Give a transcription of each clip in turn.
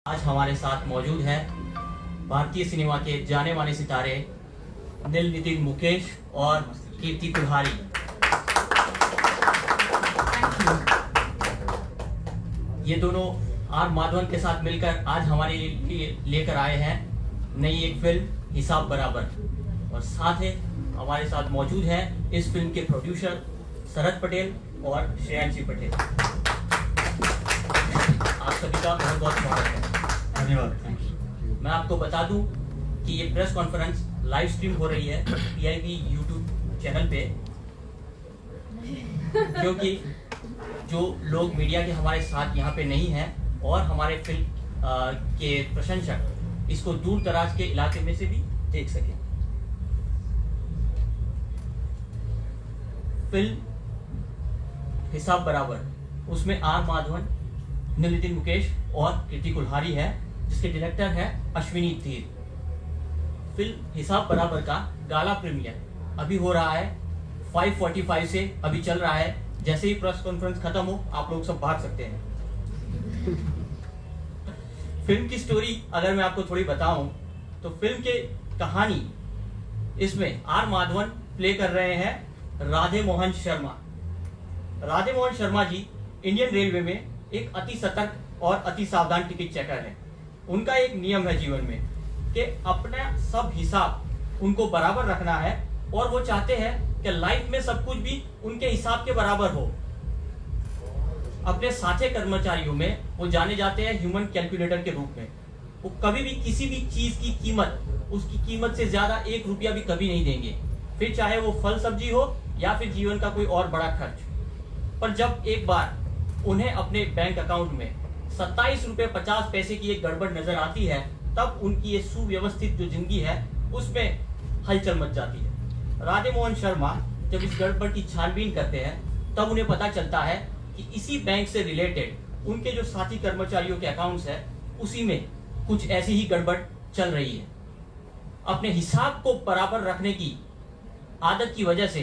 आज हमारे साथ मौजूद है भारतीय सिनेमा के जाने माने सितारे नील नितिन मुकेश और कीर्ति कुल्हारी। ये दोनों आर माधवन के साथ मिलकर आज हमारे लिए लेकर आए हैं नई एक फिल्म हिसाब बराबर। और साथ ही हमारे साथ मौजूद है इस फिल्म के प्रोड्यूसर शरद पटेल और श्रेयांशी पटेल। आप सभी का बहुत बहुत स्वागत है। धन्यवाद। मैं आपको बता दूं कि ये प्रेस कॉन्फ्रेंस लाइव स्ट्रीम हो रही है PIB YouTube चैनल पे, क्योंकि जो लोग मीडिया के हमारे साथ यहाँ पे नहीं हैं और हमारे फिल्म के प्रशंसक इसको दूर दराज के इलाके में से भी देख सकें। फिल्म हिसाब बराबर, उसमें आर माधवन, नील नितिन मुकेश और कीर्ति कुल्हारी है, जिसके डायरेक्टर है अश्विनी धीर। फिल्म हिसाब बराबर का गाला प्रीमियर अभी हो रहा है 5:45 से अभी चल रहा है। जैसे ही प्रेस कॉन्फ्रेंस खत्म हो आप लोग सब भाग सकते हैं। फिल्म की स्टोरी अगर मैं आपको थोड़ी बताऊं तो फिल्म के कहानी इसमें आर माधवन प्ले कर रहे हैं राधे मोहन शर्मा। राधे मोहन शर्मा जी इंडियन रेलवे में एक अति सतर्क और अति सावधान टिकट चेकर है। उनका एक नियम है जीवन में कि अपना सब हिसाब उनको बराबर रखना है और वो चाहते हैं कि लाइफ में सब कुछ भी उनके हिसाब के बराबर हो। अपने साथी कर्मचारियों में वो जाने जाते हैं ह्यूमन कैलकुलेटर के रूप में। वो कभी भी किसी भी चीज की कीमत, उसकी कीमत से ज्यादा 1 रुपया भी कभी नहीं देंगे, फिर चाहे वो फल सब्जी हो या फिर जीवन का कोई और बड़ा खर्च। पर जब एक बार उन्हें अपने बैंक अकाउंट में 27 रुपए 50 पैसे की एक गड़बड़ नजर आती है, तब उनकी ये सुव्यवस्थित जो जिंदगी है उसमें हलचल मच जाती है। राधे मोहन शर्मा जब इस गड़बड़ की छानबीन करते हैं तब उन्हें पता चलता है कि इसी बैंक से रिलेटेड उनके जो साथी कर्मचारियों के अकाउंट्स है उसी में कुछ ऐसी ही गड़बड़ चल रही है। अपने हिसाब को बराबर रखने की आदत की वजह से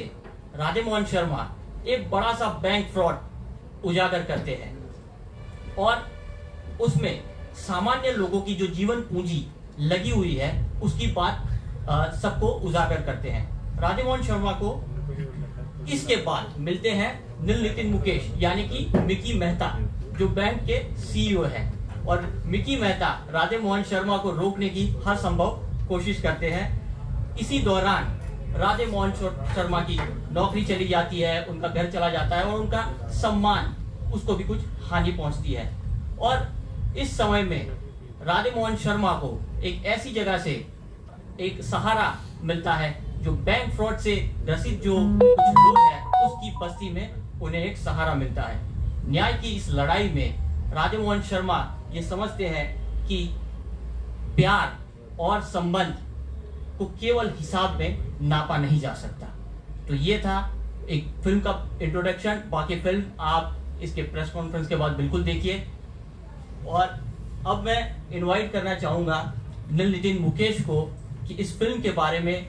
राधे मोहन शर्मा एक बड़ा सा बैंक फ्रॉड उजागर करते हैं और उसमें सामान्य लोगों की जो जीवन पूंजी लगी हुई है उसकी बात सबको उजागर करते हैं। राधे मोहन शर्मा को इसके बाद मिलते हैं नील नितिन मुकेश यानी कि मिकी मेहता, जो बैंक के CEO है। और मिकी मेहता राधे मोहन शर्मा को रोकने की हर संभव कोशिश करते हैं। इसी दौरान राधे मोहन शर्मा की नौकरी चली जाती है, उनका घर चला जाता है और उनका सम्मान, उसको भी कुछ हानि पहुंचती है। और इस समय में राधे मोहन शर्मा को एक ऐसी जगह से एक सहारा मिलता है जो बैंक फ्रॉड से ग्रसित जो कुछ लोग हैं उसकी बस्ती में उन्हें एक सहारा मिलता है। न्याय की इस लड़ाई में राधे मोहन शर्मा ये समझते हैं कि प्यार और संबंध को केवल हिसाब में नापा नहीं जा सकता। तो ये था एक फिल्म का इंट्रोडक्शन। बाकी फिल्म आप इसके प्रेस कॉन्फ्रेंस के बाद बिल्कुल देखिए। और अब मैं इनवाइट करना चाहूंगा नील नितिन मुकेश को कि इस फिल्म के बारे में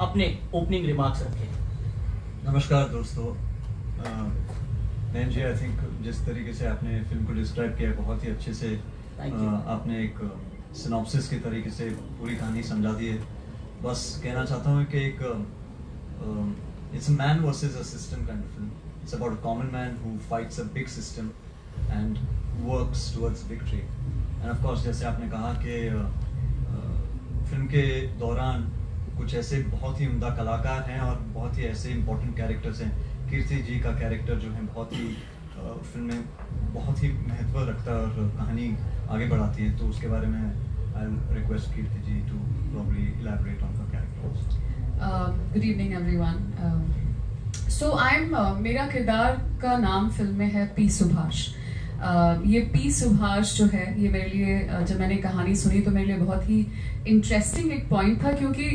अपने ओपनिंग रिमार्क्स रखें। नमस्कार दोस्तों। नैन जी, आई थिंक जिस तरीके से आपने फिल्म को डिस्क्राइब किया बहुत ही अच्छे से आपने एक सिनॉप्सिस के तरीके से पूरी कहानी समझा दी है। बस कहना चाहता हूँ कि एक it's a man versus a system kind of film. It's about a common man who fights a big system and works towards victory. End of course जैसे आपने कहा कि फिल्म के दौरान कुछ ऐसे बहुत ही उम्दा कलाकार हैं और बहुत ही ऐसे इम्पोर्टेंट कैरेक्टर्स हैं। कीर्ति जी का कैरेक्टर जो है बहुत ही फिल्म में बहुत ही महत्व रखता है और कहानी आगे बढ़ाती है। तो उसके बारे में I request Kirti ji to probably elaborate on the characters. Good evening everyone. So I am मेरा किरदार का नाम फिल्म में है पी सुभाष। ये पी सुभाष जो है ये मेरे लिए जब मैंने कहानी सुनी तो मेरे लिए बहुत ही इंटरेस्टिंग एक पॉइंट था, क्योंकि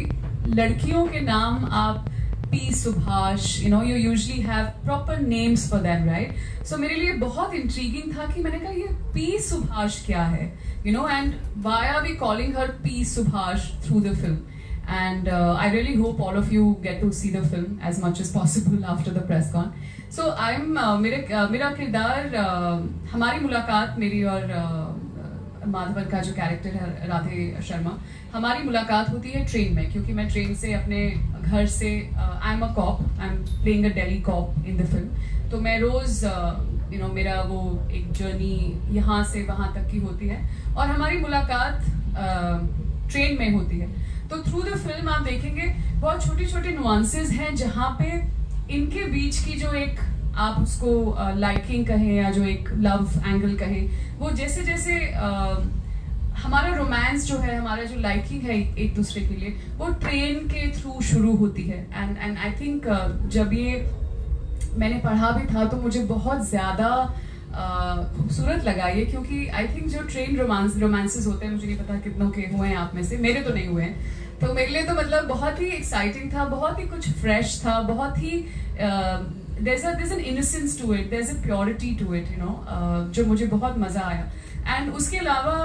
लड़कियों के नाम आप P Subhash, you usually have proper names for them, right? So मेरे लिए बहुत इंट्रीगिंग था कि मैंने कहा ये पी सुभाष क्या है, and why are we calling her P Subhash through the film. And I really hope all of you get to see the film as much as possible after the press con. So मेरा किरदार, हमारी मुलाकात मेरी और माधवन का जो character है राधे शर्मा, हमारी मुलाकात होती है ट्रेन में, क्योंकि मैं ट्रेन से अपने घर से, I am a cop, I am playing a Delhi cop in the film, तो मैं रोज़ मेरा वो एक जर्नी यहाँ से वहाँ तक की होती है और हमारी मुलाकात ट्रेन में होती है। तो थ्रू द फिल्म आप देखेंगे बहुत छोटी छोटी नुआंसेस हैं जहाँ पे इनके बीच की जो एक, आप उसको लाइकिंग कहें या जो एक लव एंगल कहें, वो जैसे जैसे हमारा रोमांस जो है, हमारा जो लाइकिंग है एक दूसरे के लिए, वो ट्रेन के थ्रू शुरू होती है। एंड आई थिंक जब ये मैंने पढ़ा भी था तो मुझे बहुत ज़्यादा खूबसूरत लगा ये, क्योंकि आई थिंक जो ट्रेन रोमांसेस होते हैं, मुझे नहीं पता कितनों के हुए हैं आप में से, मेरे तो नहीं हुए हैं, तो मेरे लिए तो मतलब बहुत ही एक्साइटिंग था, बहुत ही कुछ फ्रेश था, बहुत ही there's an innocence to it, there's a purity to it, you know, जो मुझे बहुत मज़ा आया। एंड उसके अलावा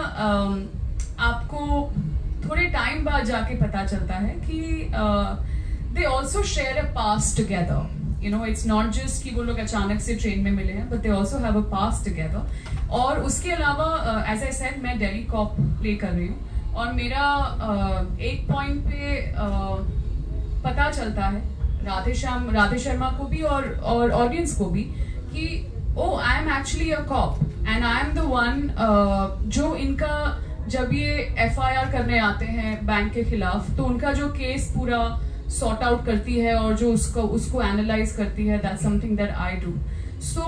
आपको थोड़े टाइम बाद जाके पता चलता है कि they also share a past together, you know, it's not just कि वो लोग अचानक से ट्रेन में मिले हैं, but they also have a past together। और उसके अलावा as I said, मैं दिल्ली कॉप प्ले कर रही हूँ और मेरा एक पॉइंट पे पता चलता है राधे शर्मा को भी और ऑडियंस को भी कि oh I am actually a cop and I am the one जो इनका, जब ये FIR करने आते हैं बैंक के खिलाफ, तो उनका जो केस पूरा सॉर्ट आउट करती है और जो उसको एनालाइज करती है, that's something that I do. So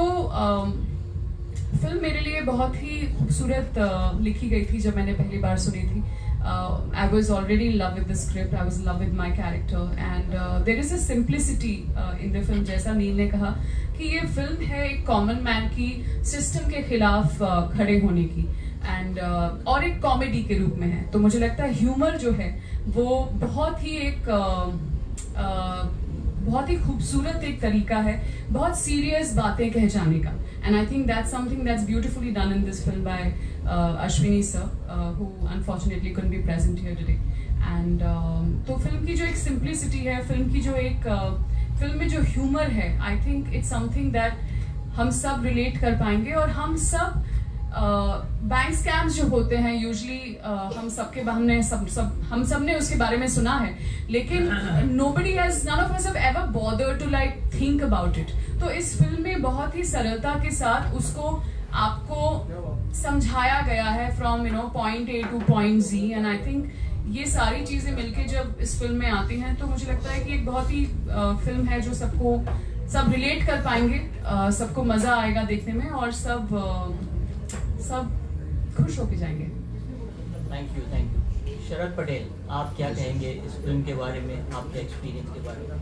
film मेरे लिए बहुत ही खूबसूरत लिखी गई थी जब मैंने पहली बार सुनी थी। I was already in love with the script, I was in love with my character, and there is a simplicity in the film, जैसा नील ने कहा कि ये फिल्म है एक कॉमन मैन की सिस्टम के खिलाफ खड़े होने की, एंड और एक कॉमेडी के रूप में है। तो मुझे लगता है ह्यूमर जो है वो बहुत ही एक बहुत ही खूबसूरत एक तरीका है बहुत सीरियस बातें कह जाने का, and I think that's something that's beautifully done in this film bye Ashwini sir, who unfortunately couldn't be present here today। and तो फिल्म की जो एक सिंप्लिसिटी है, फिल्म की जो एक फिल्म में जो ह्यूमर है, I think it's something that हम सब रिलेट कर पाएंगे। और हम सब बैंक स्कैम्स जो होते हैं यूजली हम सब ने उसके बारे में सुना है, लेकिन none of us have ever bothered to like think about it। तो इस फिल्म में बहुत ही सरलता के साथ उसको आपको समझाया गया है from point A to point Z, and I think ये सारी चीजें मिलके जब इस फिल्म में आती हैं तो मुझे लगता है कि एक बहुत ही फिल्म है जो सब रिलेट कर पाएंगे, सबको मजा आएगा देखने में और सब खुश होके जाएंगे। Thank you. शरद पटेल, आप क्या कहेंगे इस फिल्म के बारे में, आपके एक्सपीरियंस के बारे में?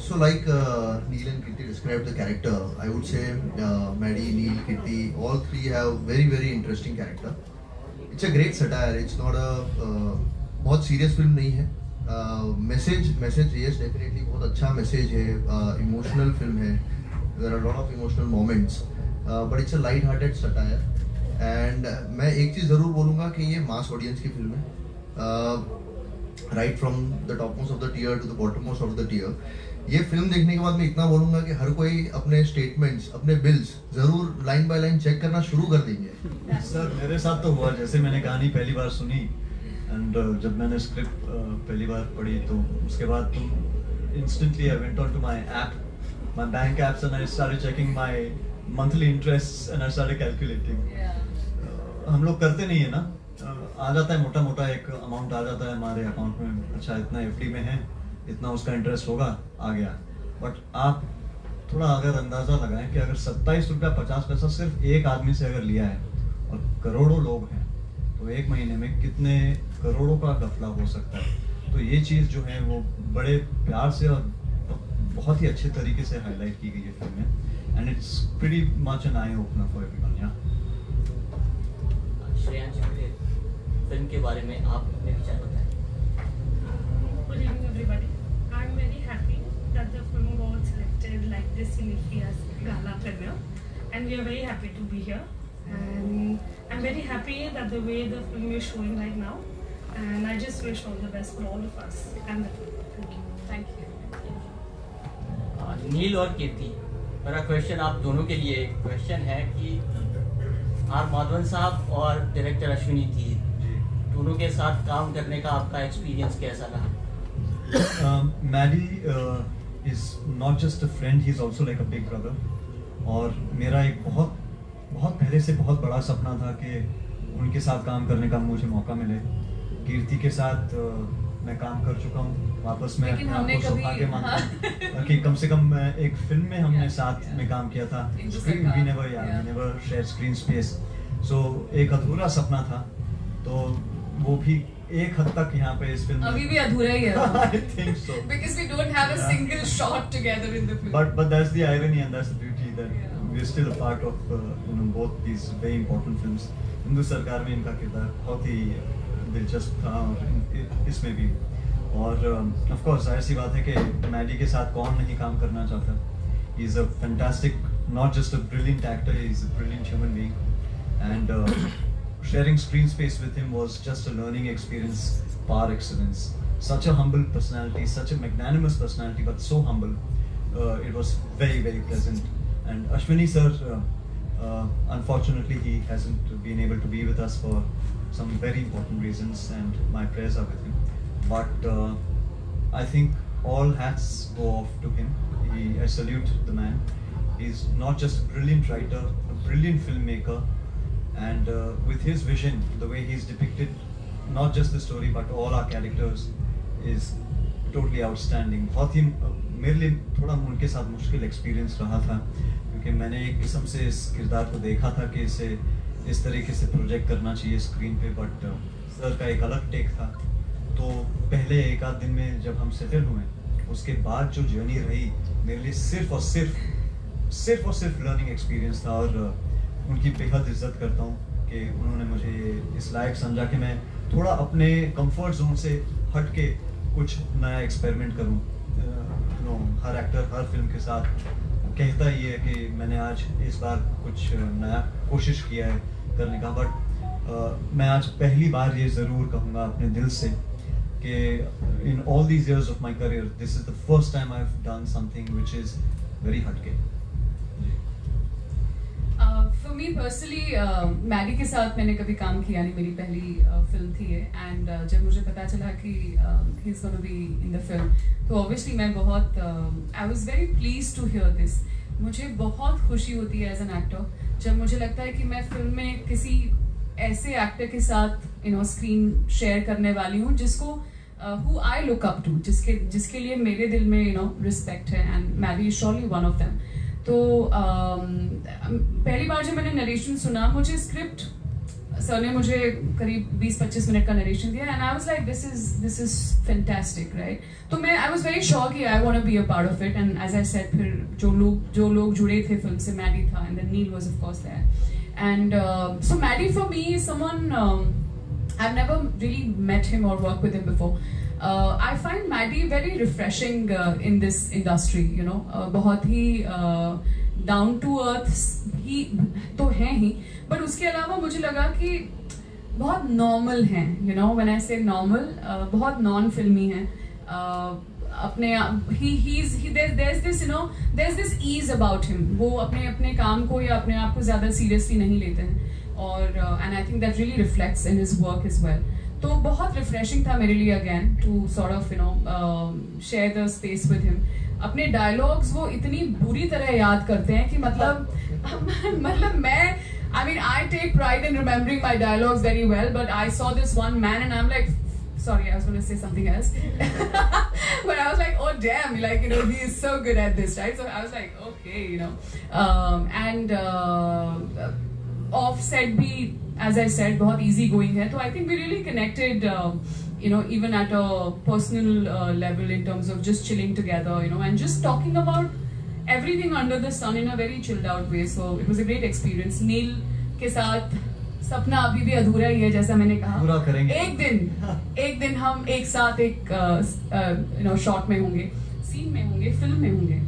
So like Neil and Kirti described the character, I would say Maddie, Neil, Kirti, all three have very interesting character. It's a great satire. It's not a बहुत serious film नहीं है। Message yes definitely बहुत अच्छा message है, emotional film है, there are a lot of emotional moments, but it's a light-hearted satire। and मैं एक चीज़ ज़रूर बोलूँगा कि ये mass audience की film है, right from the topmost of the tier to the bottommost of the tier। ये फिल्म देखने के बाद मैं इतना बोलूंगा कि हर कोई अपने स्टेटमेंट्स, अपने बिल्स जरूर लाइन बाय लाइन चेक करना शुरू कर देंगे। सर मेरे साथ तो हुआ, जैसे मैंने कहानी पहली बार सुनी एंड जब मैंने स्क्रिप्ट पहली बार पढ़ी तो उसके बाद तो instantly I went on to my app, my bank apps, and I started checking my monthly interest and I started calculating. हम लोग करते नहीं है ना, आ जाता है मोटा मोटा एक अमाउंट आ जाता है हमारे अकाउंट में, अच्छा इतना FD में है, इतना उसका इंटरेस्ट होगा, आ गया। बट आप थोड़ा अगर अंदाज़ा लगाएं कि अगर 27 रुपया 50 पैसा सिर्फ एक आदमी से अगर लिया है और करोड़ों लोग हैं, तो एक महीने में कितने करोड़ों का घपला हो सकता है। तो ये चीज़ जो है वो बड़े प्यार से और बहुत ही अच्छे तरीके से हाईलाइट की गई है फिल्म में, and it's pretty much an eye opener for everyone. Shreyansh Patel, film के बारे में आप अपने विचार बताएं। Good evening everybody. I'm very happy that the film was selected like this in IFFI's gala premiere, and we are very happy to be here. And I'm very happy that the way the film is showing right now, and I just wish all the best for all of us and the film. Thank you. नील और कीर्ति, मेरा question आप दोनों के लिए question है कि are Madhavan साहब और डायरेक्टर अश्विनी धीर, दोनों के साथ काम करने का आपका एक्सपीरियंस कैसा रहा? Maddy is not just a friend, he is also like a big brother. और मेरा एक बहुत पहले से बहुत बड़ा सपना था कि उनके साथ काम करने का मुझे मौका मिले। कीर्ति के साथ मैं काम कर चुका हूँ, वापस मैं लेकिन अपने हमने आप को कभी- सौभाग्य मानता हूँ कि कम से कम एक फिल्म में हमने साथ में काम किया था। We never share screen space, so एक अधूरा सपना था। तो वो भी एक हद तक यहाँ पे इस फिल्म अभी भी अधूरा ही है I think so. because we don't have a single shot together in the film. But that's the irony and that's the beauty that we're still a part of both these very important films. Hindu सरकार में इनका किरदार बहुत ही दिलचस्प था और इसमें भी। और of course जाहिर सी बात है कि मैडी के साथ कौन नहीं काम करना चाहता। He is a fantastic, not just a brilliant actor, he is a brilliant human being, and sharing screen space with him was just a learning experience par excellence. Such a humble personality, such a magnanimous personality, but so humble. It was very, very pleasant. And Ashwini sir, unfortunately, he hasn't been able to be with us for some very important reasons, and my prayers are with him. But I think all hats go off to him. I salute the man. He's not just a brilliant writer, a brilliant filmmaker, and with his vision, the way he's depicted not just the story but all our characters is totally outstanding. बहुत ही मेरे लिए थोड़ा उनके साथ मुश्किल experience रहा था, क्योंकि मैंने एक किस्म से इस किरदार को देखा था कि इसे इस तरीके से प्रोजेक्ट करना चाहिए स्क्रीन पे, बट सर का एक अलग टेक था। तो पहले एक आध दिन में जब हम सेटल हुए, उसके बाद जो जर्नी रही मेरे लिए सिर्फ और सिर्फ लर्निंग एक्सपीरियंस था। और उनकी बेहद इज्जत करता हूँ कि उन्होंने मुझे इस लायक समझा कि मैं थोड़ा अपने कंफर्ट जोन से हट के कुछ नया एक्सपेरिमेंट करूँ। हर एक्टर हर फिल्म के साथ कहता ही है कि मैंने आज इस बार कुछ नया कोशिश किया है करने का, बट मैं आज पहली बार ये ज़रूर कहूँगा अपने दिल से कि in all these years of my career this is the first time I have done something which is very हटके। For me personally, मैडी के साथ मैंने कभी काम किया नहीं, मेरी पहली फिल्म थी ये। एंड जब मुझे पता चला कि he is gonna be in the film, तो ऑब्वियसली मैं बहुत I was very pleased to hear this. मुझे बहुत खुशी होती है एज एन एक्टर जब मुझे लगता है कि मैं फिल्म में किसी ऐसे एक्टर के साथ स्क्रीन शेयर करने वाली हूँ जिसको who I look up to, जिसके लिए मेरे दिल में रिस्पेक्ट है, and Maddy is surely one of them. तो पहली बार जब मैंने नरेशन सुना, मुझे स्क्रिप्ट सर ने मुझे करीब 20-25 मिनट का नरेशन दिया, and I was like this is fantastic, right. तो मैं आई वाज वेरी श्योर कि I want to be a part of it, and as I said फिर जो लोग जुड़े थे फिल्म से, मैडी था, and then Neil was of course there. And so Maddy for me is someone I've never really met him or worked with him before. I find Maddie very refreshing in this industry, बहुत ही down to earth ही तो हैं ही, but उसके अलावा मुझे लगा कि बहुत normal हैं, when I say normal, बहुत non filmy हैं, अपने there's this ease about him, वो अपने काम को या अपने आप को ज़्यादा seriously नहीं लेते हैं, और and I think that really reflects in his work as well. तो बहुत refreshing था मेरे लिए again to sort of share the space with him. अपने dialogues वो इतनी बुरी तरह याद करते हैं कि मतलब मैं I mean I take pride in remembering my dialogues very well, but I saw this one man and I'm like, sorry, I was going to say something else. But I was like, oh damn, like, he is so good at this, right? So I was like, okay, and offset भी, as I said, बहुत easy going है. So I think we really connected, even at a personal level in terms of just chilling together, and just talking about everything under the sun in a very chilled out way. So it was a great experience. नील के साथ सपना अभी भी अधूरा ही है, जैसा मैंने कहा। पूरा करेंगे। एक दिन हम एक साथ एक शॉट में होंगे, सीन में होंगे, फिल्म में होंगे।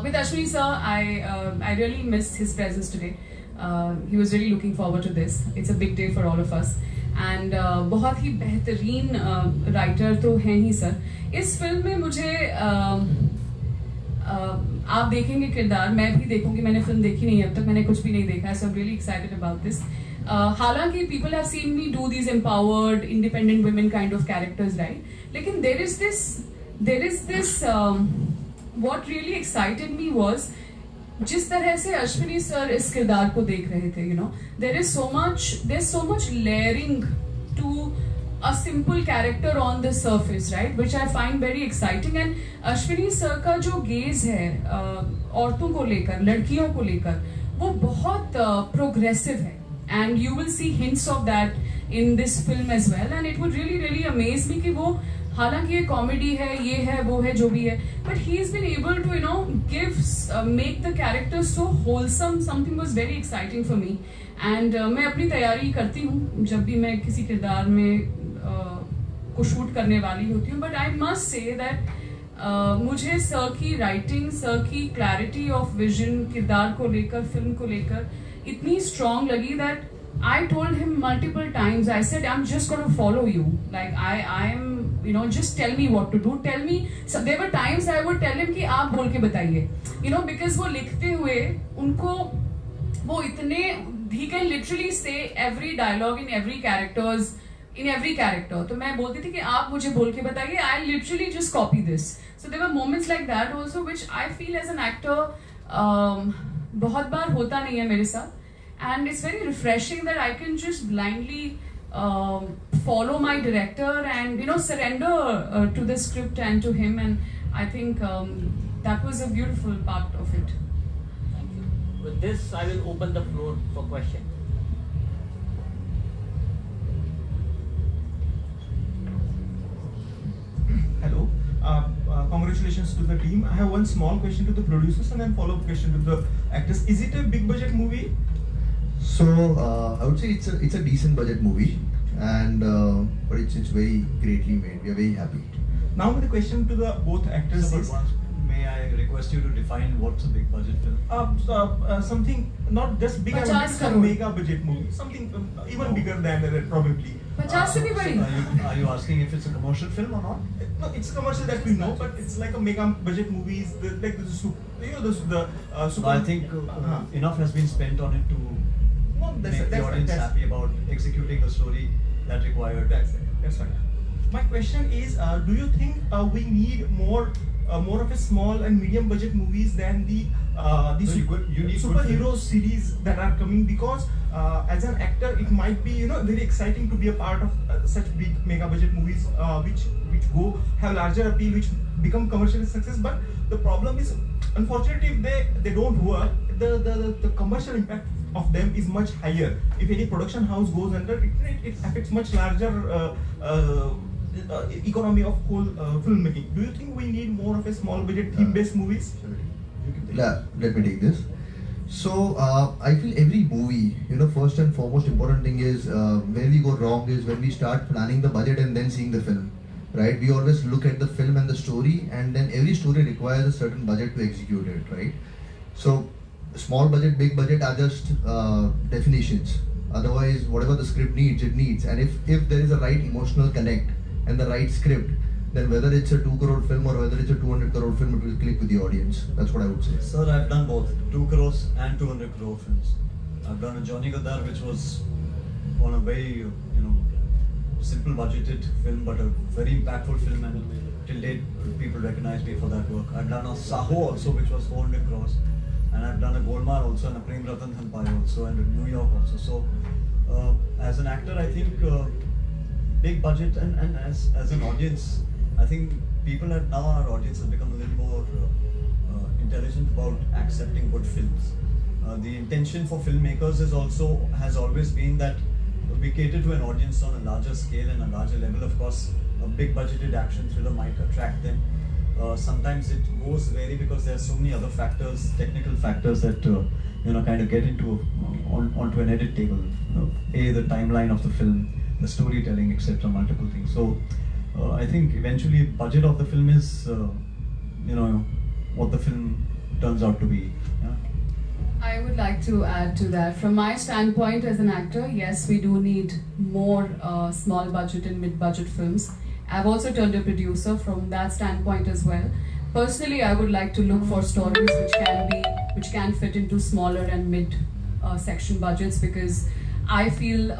With Ashwini sir, I really missed his presence today. He was really looking forward to this. It's a big day for all of us. And बहुत ही बेहतरीन राइटर तो हैं ही सर। इस फिल्म में मुझे आप देखेंगे किरदार, मैं भी देखूंगी, मैंने फिल्म देखी नहीं है अब तक, मैंने कुछ भी नहीं देखा है, so I am really excited about this. हालांकि people have seen me do these empowered independent women kind of characters, right, लेकिन there is this what really excited me was जिस तरह से अश्विनी सर इस किरदार को देख रहे थे, you know, there so much layering to a simple character on the surface, right, which I find very exciting. And Ashwini sir का जो गेज है औरतों को लेकर, लड़कियों को लेकर, वो बहुत प्रोग्रेसिव है, and you will see hints of that in this film as well. And it would really amaze me कि वो, हालांकि ये कॉमेडी है, ये है, वो है, जो भी है, but he's been able to, you know, make the character so wholesome. Something was very exciting for me. And मैं अपनी तैयारी करती हूँ जब भी मैं किसी किरदार में को शूट करने वाली होती हूँ, but I must say that मुझे सर की राइटिंग, सर की क्लैरिटी ऑफ विजन किरदार को लेकर, फिल्म को लेकर इतनी स्ट्रॉन्ग लगी that I told him multiple times, I said I am just gonna follow you, like I am, you know, just tell me what to do, tell me. So there were times I would tell him कि आप बोल के बताइए, you know, because वो लिखते हुए उनको वो इतने, he can literally say every dialogue in every character. तो मैं बोलती थी कि आप मुझे बोल के बताइए, I literally just copy this. So there were moments like that also which I feel as an actor बहुत बार होता नहीं है मेरे साथ, and it's very refreshing that I can just blindly follow my director and, you know, surrender to the script and to him, and I think that was a beautiful part of it. Thank you. With this, I will open the floor for question. Hello. Congratulations to the team. I have one small question to the producers and then follow-up question to the actors. Is it a big budget movie? So I would say it's a decent budget movie, and but it's very greatly made. We are very happy. Now the question to the both actors So, is but once, may I request you to define what's a big budget film? something not just big, 50 I would say crore. mega budget movie, something even bigger than that probably. 50 से भी बड़ी. Are you asking if it's a commercial film or not? No, it's commercial that we know, but it's like a mega budget movies, like the super. So I think enough has been spent on it to No, make the audience happy about executing the story that required. That's right. My question is, do you think we need more of a small and medium budget movies than the No, you need good superhero films. series that are coming? Because as an actor, it might be, you know, very exciting to be a part of such big mega budget movies, which have larger appeal, which become commercial success. But the problem is, unfortunately, if they don't work, the commercial impact of them is much higher. If any production house goes under, it affects much larger economy of whole filmmaking. Do you think we need more of a small budget theme-based movies? Let me take this. So I feel every movie, you know, first and foremost important thing is where we go wrong is when we start planning the budget and then seeing the film, right? We always look at the film and the story, and then every story requires a certain budget to execute it, right? So small budget, big budget are just definitions. Otherwise, whatever the script needs, it needs. And if there is a right emotional connect and the right script, then whether it's a 2 crore film or whether it's a 200 crore film, it will click with the audience. That's what I would say. Sir, I've done both 2 crores and 200 crore films. I've done a Johnny Gaddar, which was on a very simple budgeted film, but a very impactful film, and till date people recognize me for that work. I've done a Saho also, which was 400 crores, and I've done a Golmaal also, and a Prem Ratan Dhanpai also, and a New York also. So as an actor, I think big budget, and as an audience, I think people have now, our audience has become a little more intelligent about accepting good films. The intention for filmmakers has always been that we cater to an audience on a larger scale and a larger level. Of course, a big budgeted action thriller might attract them. Sometimes it goes vary because there are so many other factors, technical factors that kind of get onto an edit table. The timeline of the film, the storytelling, etc., multiple things. So I think eventually budget of the film is what the film turns out to be. Yeah? I would like to add to that. From my standpoint as an actor, yes, we do need more small budget and mid-budget films. I've also turned a producer from that standpoint as well. personally, I would like to look for stories which can fit into smaller and mid section budgets, because I feel,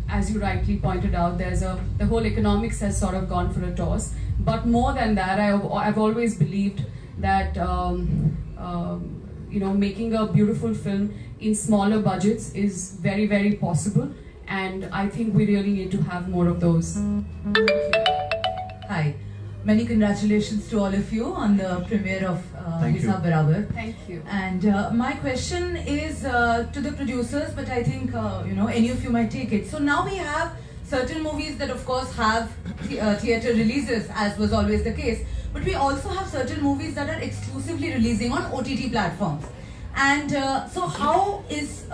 as you rightly pointed out, the whole economics has sort of gone for a toss. But more than that, I've always believed that making a beautiful film in smaller budgets is very, very possible, and I think we really need to have more of those. Hi, many congratulations to all of you on the premiere of Thank you. Hisab Barabar. Thank you. And my question is to the producers, but I think any of you might take it. So now we have certain movies that of course have theatre releases, as was always the case, but we also have certain movies that are exclusively releasing on OTT platforms. And so how is,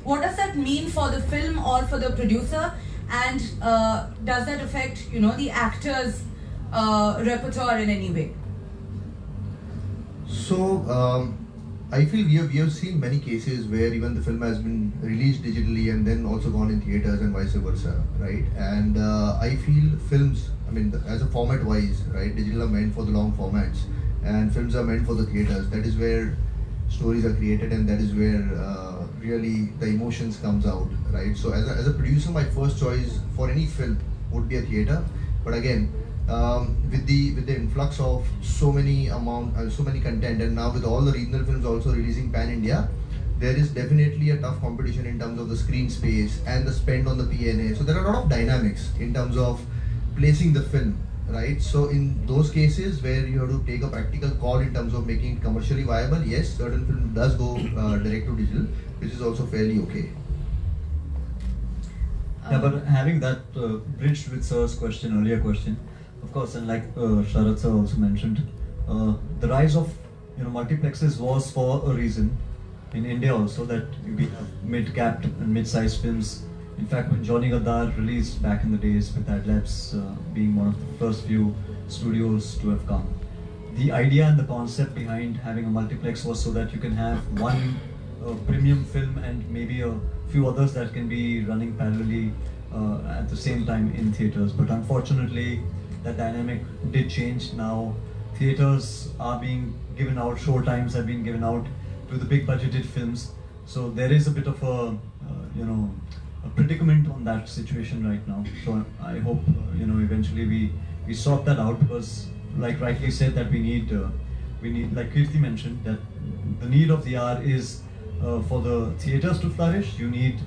what does that mean for the film or for the producer, and does that affect the actors' repertoire in any way? So I feel we have seen many cases where even the film has been released digitally and then also gone in theaters and vice versa, right? And I feel films, I mean, as a format wise, right, digital are meant for the long formats and films are meant for the theaters. That is where stories are created, and that is where really the emotions comes out, right? So as a producer, my first choice for any film would be a theater. But again, with the influx of so many content, and now with all the regional films also releasing pan-India, there is definitely a tough competition in terms of the screen space and the spend on the P&A. So there are a lot of dynamics in terms of placing the film, right? So in those cases where you have to take a practical call in terms of making it commercially viable, yes, certain film does go direct to digital, which is also fairly okay. Yeah, but having that bridged with sir's earlier question, of course, and like Sharad sir also mentioned, the rise of multiplexes was for a reason. In India also, that we have mid-capped and mid-sized films. In fact, when Johnny Gaddar released back in the days, with Ad Labs being one of the first few studios to have come, the idea and the concept behind having a multiplex was so that you can have one premium film and maybe a few others that can be running parallelly at the same time in theaters. But unfortunately, that dynamic did change. Now theaters are being given out, show times have been given out to the big budgeted films. So there is a bit of a predicament on that situation right now. So I hope eventually we sort that out, because like rightly said, that we need like Kirti mentioned, that the need of the hour is for the theaters to flourish. You need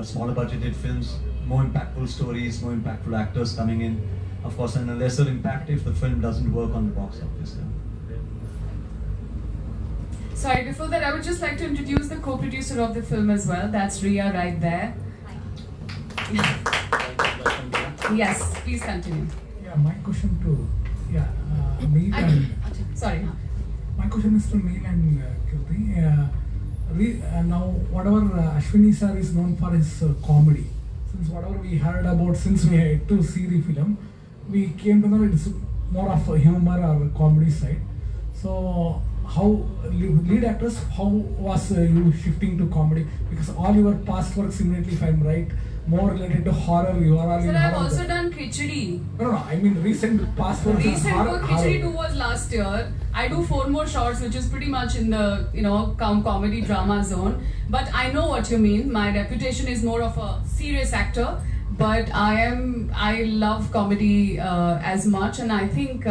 smaller budgeted films, more impactful stories, more impactful actors coming in, of course, and a lesser impact if the film doesn't work on the box office. Sorry, before that, I would just like to introduce the co-producer of the film as well. That's Ria right there. Yes, please continue. Yeah, my question to Neil and Sorry. my question is to Neil and Kirti. Now, whatever Ashwini sir is known for his comedy. Since whatever we heard about, since we had to see the film, we came to know it's more of a humor or comedy side. So, how lead actors, how was you shifting to comedy? Because all your past works, immediately, if I'm right, more related to horror. You are all Sir, in I've horror. also done Khichdi. No, I mean recent past works. Recent are work, Khichdi 2 was last year. I do 4 more shorts, which is pretty much in the comedy drama zone. But I know what you mean. My reputation is more of a serious actor, but I love comedy as much, and I think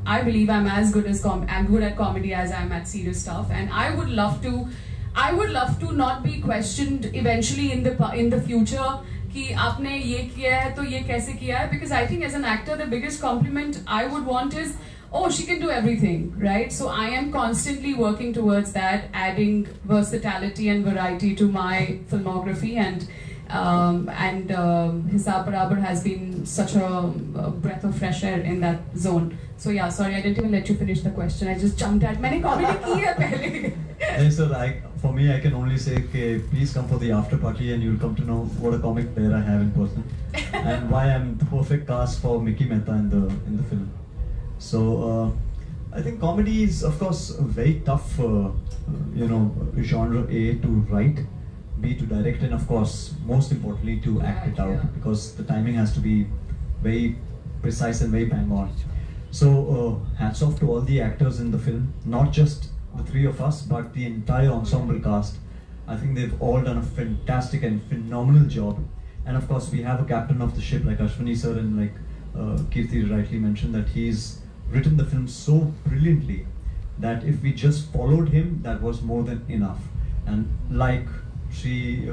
I believe I'm as good at comedy as I am at serious stuff, and I would love to not be questioned eventually in the future कि आपने ये किया है तो ये कैसे किया है, because I think as an actor the biggest compliment I would want is, oh, she can do everything, right? So I am constantly working towards that, adding versatility and variety to my filmography, and Hisab Barabar has been such a breath of fresh air in that zone. So yeah, sorry, I didn't even let you finish the question. I just jumped at. मैंने comedy की है पहले. Yes, sir. For me, I can only say, okay, please come for the after party, and you'll come to know what a comic player I have in person, and why I'm the perfect cast for Mickey Mehta in the film. So I think comedy is, of course, a very tough, genre A to write, B to direct, and of course, most importantly, to act it out, because the timing has to be very precise and very bang on. So hats off to all the actors in the film, not just the three of us, but the entire ensemble cast. I think they've all done a fantastic and phenomenal job. And of course, we have a captain of the ship like Ashwini sir, and like Kirti rightly mentioned, that he's written the film so brilliantly that if we just followed him, that was more than enough. And like she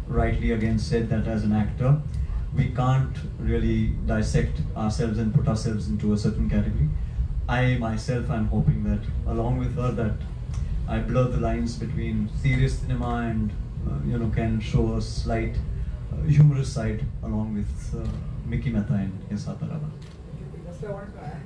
rightly again said, that as an actor, we can't really dissect ourselves and put ourselves into a certain category. I myself am hoping that along with her, that I blur the lines between serious cinema and can show a slight humorous side along with Mickey Mehta and his Hataraba. Just I want to add,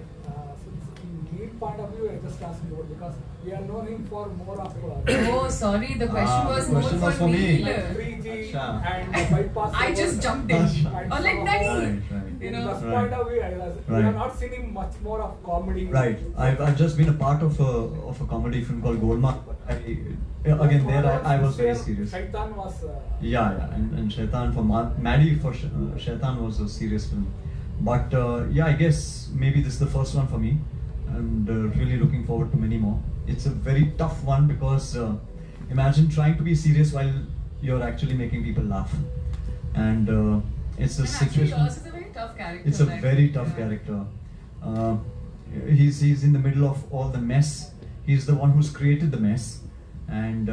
since in lead point of view, I just asked you because we are known him for more of. Oh, sorry, the question was the more question for was for me. me. 3G Acha. and bypass. I just jumped in. And Or like so Daddy. Right. In You know. this Right. point of view, we Right. have not seen him much more of comedy. Right. I've just been a part of a comedy film called Golmaal. Again, there I was very serious. Shaitan was. Yeah, and Shaitan for Maddie for Shaitan was a serious film. But yeah, I guess maybe this is the first one for me, and really looking forward to many more. It's a very tough one because imagine trying to be serious while you're actually making people laugh, and it's a And actually, situation. yours is a very tough character. It's a like, very tough yeah. character. He's in the middle of all the mess. He's the one who's created the mess, and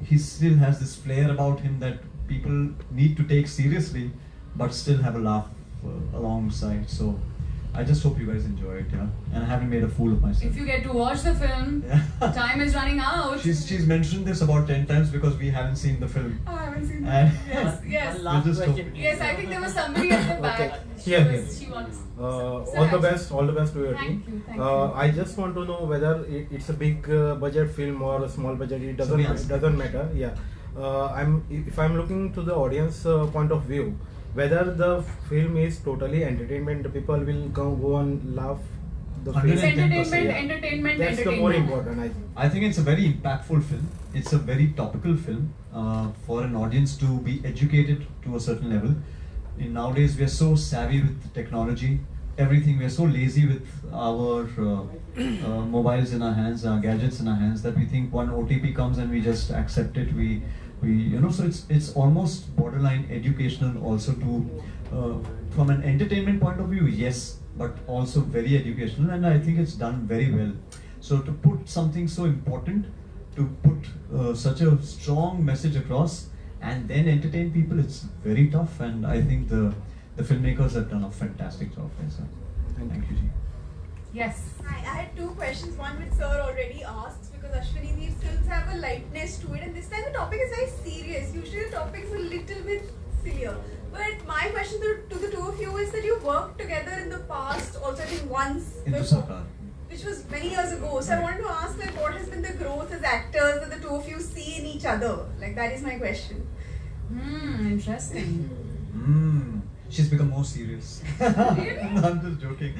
he still has this flair about him that people need to take seriously, but still have a laugh alongside. So I just hope you guys enjoy it, yeah. And I haven't made a fool of myself. If you get to watch the film, Yeah. time is running out. She's mentioned this about 10 times because we haven't seen the film. Oh, I haven't seen And that. Yes, yes. One last You just question. hope- Yes, I think there was somebody at the back. Okay. She Here, was- She wants. all the best to your Thank team. you, thank you. I just want to know whether it's a big budget film or a small budget. It doesn't matter. Yeah. If I'm looking to the audience point of view, whether the film is totally entertainment, the people will go and laugh. The film. It's 110%, entertainment, yeah. entertainment, That's the entertainment. more important, I think. I think it's a very impactful film. It's a very topical film for an audience to be educated to a certain level. Nowadays, we are so savvy with technology, everything. We are so lazy with our mobiles in our hands, our gadgets in our hands, that we think one OTP comes and we just accept it. We so it's almost borderline educational also to from an entertainment point of view, yes, but also very educational, and I think it's done very well. So to put something so important, to put such a strong message across, and then entertain people, it's very tough, and I think the filmmakers have done a fantastic job there, sir. Thank you, Ji. Yes. I had two questions. One which sir already asked, because Ashwini, these films have a lightness to it, and this time the topic is very serious. Usually the topic is a little bit sillier. But my question to the two of you is that you worked together in the past, also I think once Into before, Sarkar. which was many years ago. So I wanted to ask, like, what has been the growth as actors that the two of you see in each other? Like, that is my question. Interesting. She's become more serious. Really? No, I'm just joking.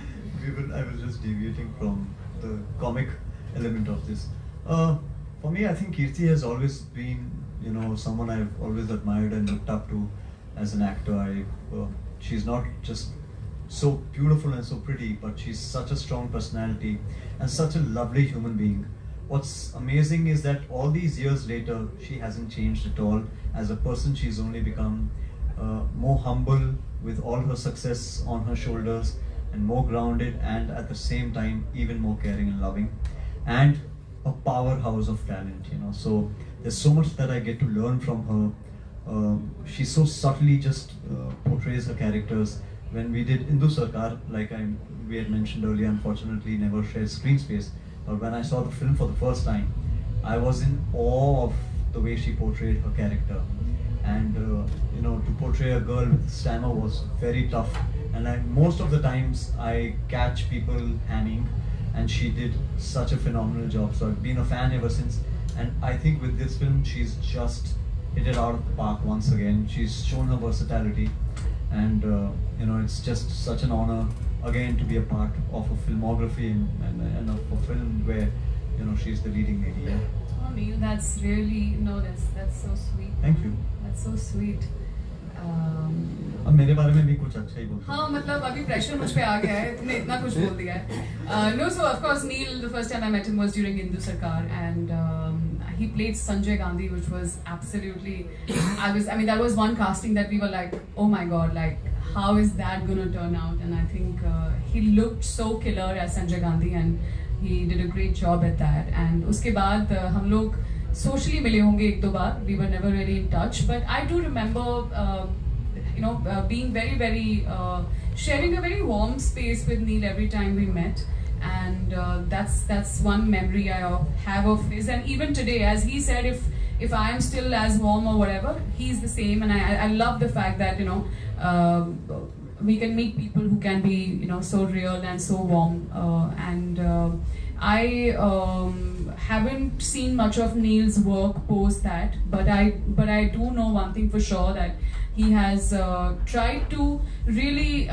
I was just deviating from the comic element of this. For me, I think Kirti has always been, someone I've always admired and looked up to as an actor. She's not just so beautiful and so pretty, but she's such a strong personality and such a lovely human being. What's amazing is that all these years later, she hasn't changed at all. As a person, she's only become more humble with all her success on her shoulders, and more grounded, and at the same time even more caring and loving, and a powerhouse of talent. So there's so much that I get to learn from her. She so subtly just portrays her characters. When we did Indu Sarkar, like we had mentioned earlier, unfortunately never shared screen space, but when I saw the film for the first time, I was in awe of the way she portrayed her character. And to portray a girl with stammer was very tough, and most of the times I catch people hemming, and she did such a phenomenal job. So I've been a fan ever since, and I think with this film she's just hit it out of the park once again. She's shown her versatility, and it's just such an honor again to be a part of a filmography and of a film where she's the leading lady. Yeah. Oh, Neil, that's really that's so sweet. Thank you. That's so sweet. अब मेरे बारे में भी कुछ अच्छा ही बोलते हाँ मतलब अभी प्रेशर मुझ पे आ गया है, तुमने इतना कुछ बोल दिया है. No, so of course Neil, the first time I met him was during Hindu Sarkar, and he played Sanjay Gandhi, which was absolutely, I mean that was one casting that we were like, oh my god, like how is that gonna turn out? And I think he looked so killer as Sanjay Gandhi, and he did a great job at that. And उसके बाद हम लोग socially मिले होंगे एक दो बार. We were never really in touch, but I do remember being very sharing a very warm space with Neil every time we met, and that's one memory I have of his. And even today, as he said, if I am still as warm or whatever, he's the same. And I love the fact that we can meet people who can be so real and so warm. I haven't seen much of Neil's work post that, but I do know one thing for sure, that he has tried to really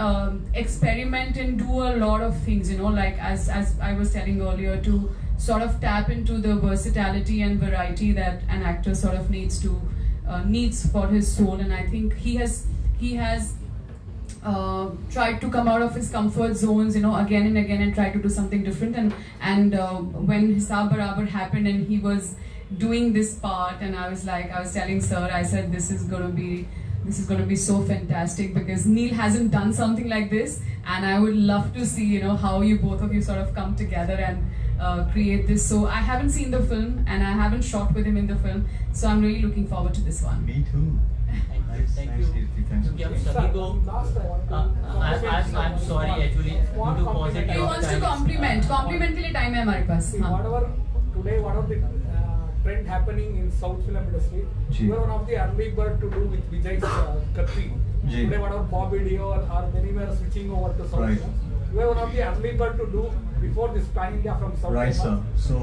experiment and do a lot of things, like as I was telling earlier, to sort of tap into the versatility and variety that an actor sort of needs for his soul. And I think he has tried to come out of his comfort zones, again and again, and try to do something different. And when Hisab Barabar happened and he was doing this part, and I was telling Sir, I said, this is going to be so fantastic, because Neil hasn't done something like this, and I would love to see how you both of you sort of come together and create this. So I haven't seen the film, and I haven't shot with him in the film, so I'm really looking forward to this one. Me too. Thank you. क्योंकि हम सभी को I'm sorry actually due to positive. He wants to compliment के लिए time है हमारे पास. Whatever the trend happening in South film industry, we were one of the early bird to do with Vijay's Kathi. Today whatever Bobby Deol or many were switching over to South film. We were one of the early bird to do before this pan India from South. Right, sir. So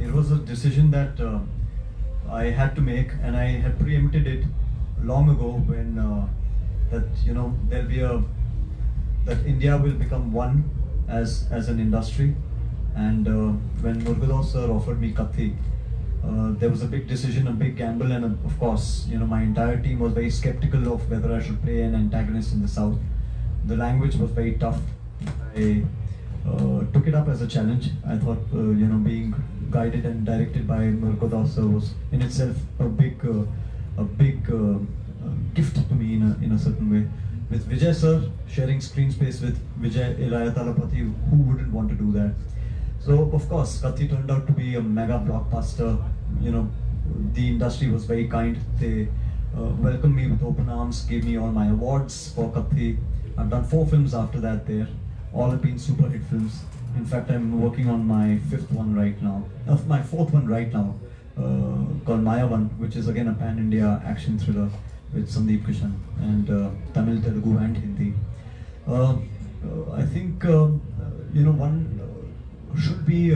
it was a decision that I had to make, and I had preempted it long ago when there'll be that India will become one as an industry. And when Murgadoss sir offered me Kathi, there was a big decision, a big gamble, and of course, my entire team was very skeptical of whether I should play an antagonist in the South. The language was very tough. I took it up as a challenge. I thought, being guided and directed by Murgadoss sir was in itself a big gift to me in a certain way. With Vijay sir sharing screen space with Vijay Ilayathalapathy, who wouldn't want to do that? So of course, Kathi turned out to be a mega blockbuster. The industry was very kind. They welcomed me with open arms, gave me all my awards for Kathi. I've done 4 films after that there. All have been super hit films. In fact, I'm working on my 5th one right now. My 4th one right now, called Mayavan, which is again a pan-India action thriller with Sandeep Kishan, and Tamil, Telugu and Hindi. I think, one should be,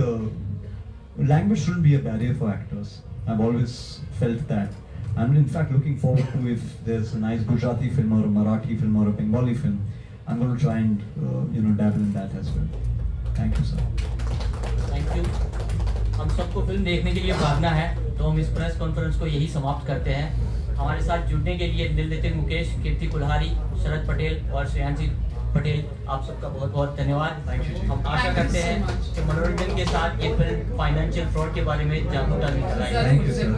language shouldn't be a barrier for actors. I've always felt that. I'm in fact looking forward to, if there's a nice Gujarati film or a Marathi film or a Bengali film, I'm going to try and dabble in that as well. Thank you, sir. Thank you. हम सबको film देखने के लिए भागना है, तो हम इस प्रेस कॉन्फ्रेंस को यही समाप्त करते हैं. हमारे साथ जुड़ने के लिए नितिन मुकेश, कीर्ति कुल्हारी, शरद पटेल और श्रेयांशी पटेल, आप सबका बहुत बहुत धन्यवाद. हम आशा करते हैं कि मनोरंजन के साथ ये फिल्म फाइनेंशियल फ्रॉड के बारे में जागरूकता निकल आएगी.